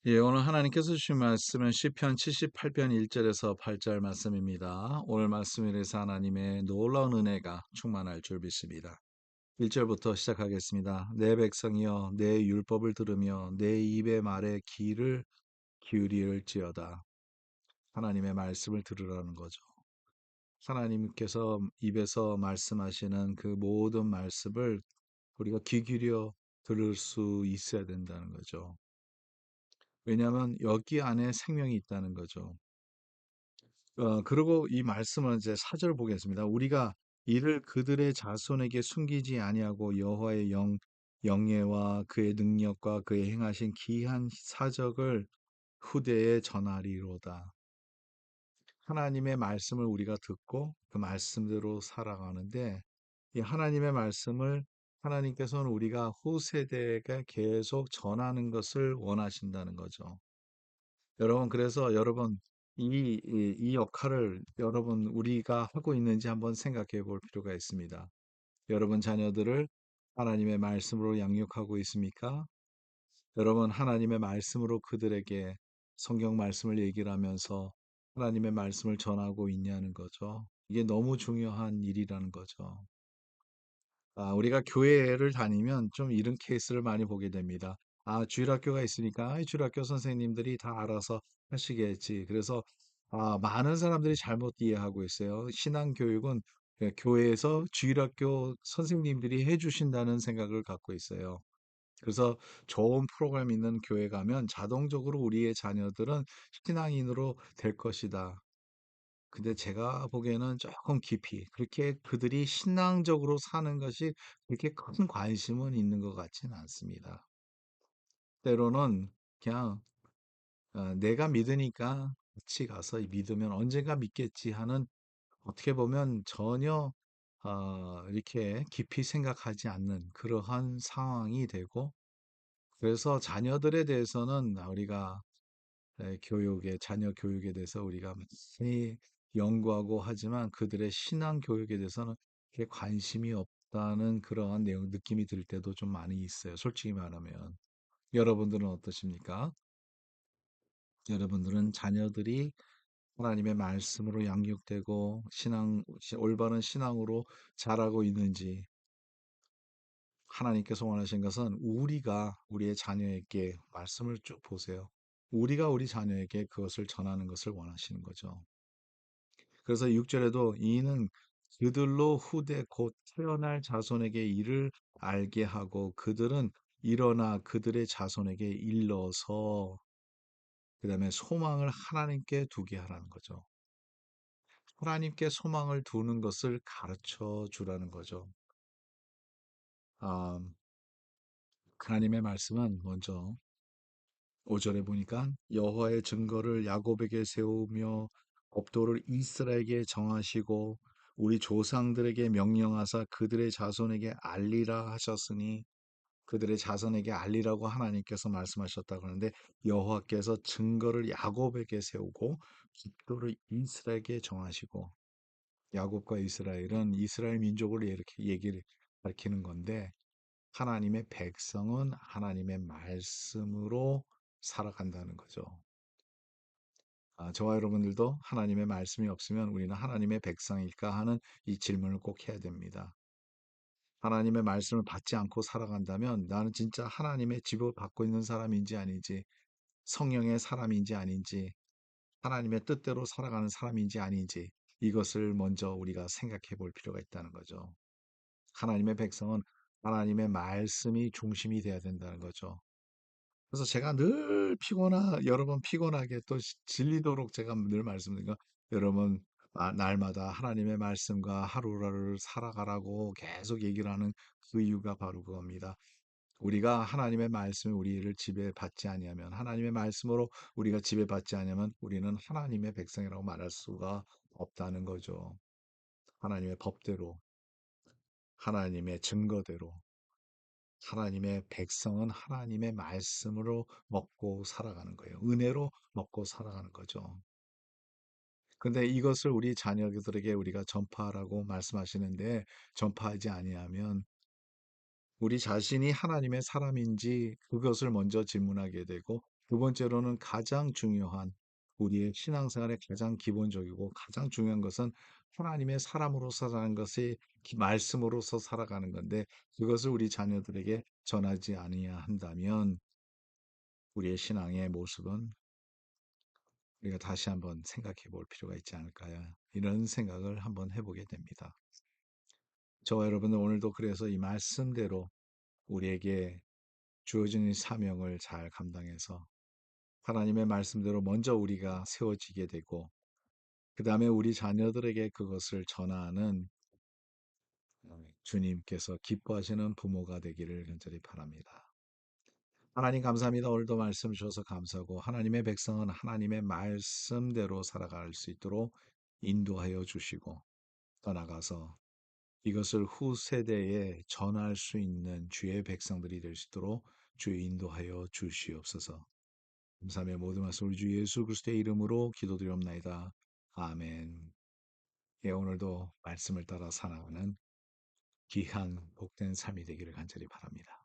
예, 오늘 하나님께서 주신 말씀은 시편 78편 1절에서 8절 말씀입니다. 오늘 말씀이라서 하나님의 놀라운 은혜가 충만할 줄 믿습니다. 1절부터 시작하겠습니다. 내 백성이여 내 율법을 들으며 내 입의 말에 귀를 기울일지어다. 하나님의 말씀을 들으라는 거죠. 하나님께서 입에서 말씀하시는 그 모든 말씀을 우리가 귀 기울여 들을 수 있어야 된다는 거죠. 왜냐하면 여기 안에 생명이 있다는 거죠. 그리고 이 말씀은 이제 4절 보겠습니다. 우리가 이를 그들의 자손에게 숨기지 아니하고 여호와의 영예와 그의 능력과 그의 행하신 기한 사적을 후대에 전하리로다. 하나님의 말씀을 우리가 듣고 그 말씀대로 살아가는데 이 하나님의 말씀을 하나님께서는 우리가 후세대에게 계속 전하는 것을 원하신다는 거죠. 여러분, 그래서 여러분, 이 역할을 여러분, 우리가 하고 있는지 한번 생각해 볼 필요가 있습니다. 여러분 자녀들을 하나님의 말씀으로 양육하고 있습니까? 여러분, 하나님의 말씀으로 그들에게 성경 말씀을 얘기를 하면서 하나님의 말씀을 전하고 있냐는 거죠. 이게 너무 중요한 일이라는 거죠. 우리가 교회를 다니면 좀 이런 케이스를 많이 보게 됩니다. 주일학교가 있으니까 주일학교 선생님들이 다 알아서 하시겠지. 그래서 많은 사람들이 잘못 이해하고 있어요. 신앙교육은 교회에서 주일학교 선생님들이 해주신다는 생각을 갖고 있어요. 그래서 좋은 프로그램 있는 교회 가면 자동적으로 우리의 자녀들은 신앙인으로 될 것이다. 근데 제가 보기에는 조금 깊이 그렇게 그들이 신앙적으로 사는 것이 그렇게 큰 관심은 있는 것 같지는 않습니다. 때로는 그냥 내가 믿으니까 같이 가서 믿으면 언젠가 믿겠지 하는, 어떻게 보면 전혀 이렇게 깊이 생각하지 않는 그러한 상황이 되고, 그래서 자녀들에 대해서는 우리가 자녀 교육에 대해서 우리가 많이 연구하고 하지만 그들의 신앙 교육에 대해서는 그렇게 관심이 없다는 그러한 내용, 느낌이 들 때도 좀 많이 있어요. 솔직히 말하면. 여러분들은 어떠십니까? 여러분들은 자녀들이 하나님의 말씀으로 양육되고 올바른 신앙으로 자라고 있는지, 하나님께서 원하신 것은 우리의 자녀에게 말씀을 쭉 보세요. 우리가 우리 자녀에게 그것을 전하는 것을 원하시는 거죠. 그래서 6절에도 이는 그들로 후대 곧 태어날 자손에게 이를 알게 하고 그들은 일어나 그들의 자손에게 일러서, 그 다음에 소망을 하나님께 두게 하라는 거죠. 하나님께 소망을 두는 것을 가르쳐 주라는 거죠. 아, 하나님의 말씀은 먼저 5절에 보니까 여호와의 증거를 야곱에게 세우며 법도를 이스라엘에게 정하시고 우리 조상들에게 명령하사 그들의 자손에게 알리라 하셨으니, 그들의 자손에게 알리라고 하나님께서 말씀하셨다고 하는데, 여호와께서 증거를 야곱에게 세우고 법도를 이스라엘에게 정하시고, 야곱과 이스라엘은 이스라엘 민족을 이렇게 얘기를 밝히는 건데, 하나님의 백성은 하나님의 말씀으로 살아간다는 거죠. 저와 여러분들도 하나님의 말씀이 없으면 우리는 하나님의 백성일까 하는 이 질문을 꼭 해야 됩니다. 하나님의 말씀을 받지 않고 살아간다면 나는 진짜 하나님의 집을 받고 있는 사람인지 아닌지, 성령의 사람인지 아닌지, 하나님의 뜻대로 살아가는 사람인지 아닌지, 이것을 먼저 우리가 생각해 볼 필요가 있다는 거죠. 하나님의 백성은 하나님의 말씀이 중심이 돼야 된다는 거죠. 그래서 제가 늘 여러 번 피곤하게 또 질리도록 제가 늘 말씀드린 거, 여러분 날마다 하나님의 말씀과 하루하루를 살아가라고 계속 얘기를 하는 그 이유가 바로 그겁니다. 우리가 하나님의 말씀이 우리를 지배받지 아니하면, 하나님의 말씀으로 우리가 지배받지 아니하면 우리는 하나님의 백성이라고 말할 수가 없다는 거죠. 하나님의 법대로, 하나님의 증거대로, 하나님의 백성은 하나님의 말씀으로 먹고 살아가는 거예요. 은혜로 먹고 살아가는 거죠. 근데 이것을 우리 자녀들에게 우리가 전파하라고 말씀하시는데, 전파하지 아니하면 우리 자신이 하나님의 사람인지 그것을 먼저 질문하게 되고, 두 번째로는 가장 중요한 우리의 신앙생활의 가장 기본적이고 가장 중요한 것은 하나님의 사람으로서 사는 것이 말씀으로서 살아가는 건데 그것을 우리 자녀들에게 전하지 아니야 한다면 우리의 신앙의 모습은 우리가 다시 한번 생각해 볼 필요가 있지 않을까요? 이런 생각을 한번 해보게 됩니다. 저와 여러분들 오늘도 그래서 이 말씀대로 우리에게 주어진 이 사명을 잘 감당해서 하나님의 말씀대로 먼저 우리가 세워지게 되고 그 다음에 우리 자녀들에게 그것을 전하는 주님께서 기뻐하시는 부모가 되기를 간절히 바랍니다. 하나님 감사합니다. 오늘도 말씀 주셔서 감사하고 하나님의 백성은 하나님의 말씀대로 살아갈 수 있도록 인도하여 주시고 떠나가서 이것을 후세대에 전할 수 있는 주의 백성들이 될 수 있도록 주의 인도하여 주시옵소서. 감사하며 모든 말씀 우리 주 예수 그리스도의 이름으로 기도드리옵나이다. 아멘. 예, 오늘도 말씀을 따라 살아가는 귀한 복된 삶이 되기를 간절히 바랍니다.